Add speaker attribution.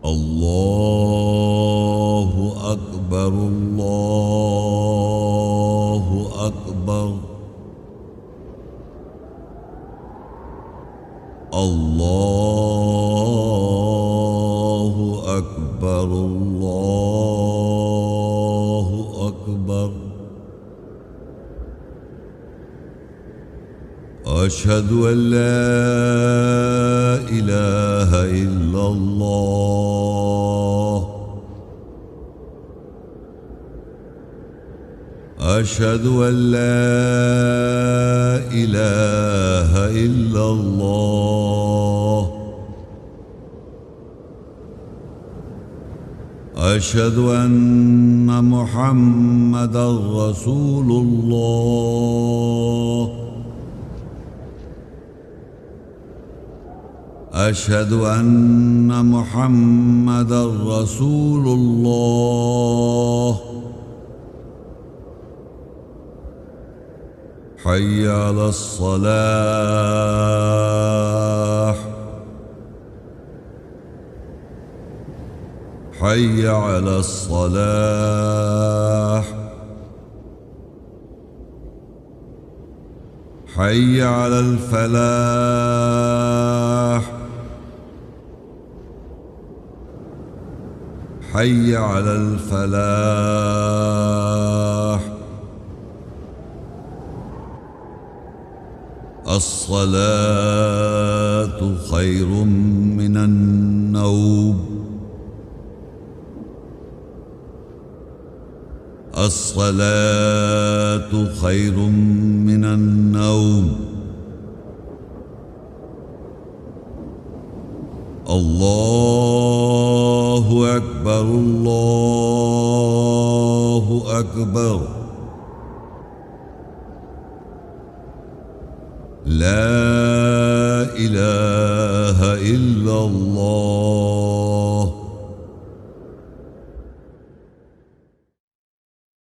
Speaker 1: الله أكبر الله أكبر الله أكبر الله أكبر أشهد أن لا إله إلا الله أشهد أن لا إله إلا الله أشهد أن محمدًا رسول الله أشهد أن محمدًا رسول الله حي على الصلاة حي على الصلاة حي على الفلاح حي على الفلاح الصلاة خير من النوم الصلاة خير من النوم الله أكبر الله أكبر لا إله إلا الله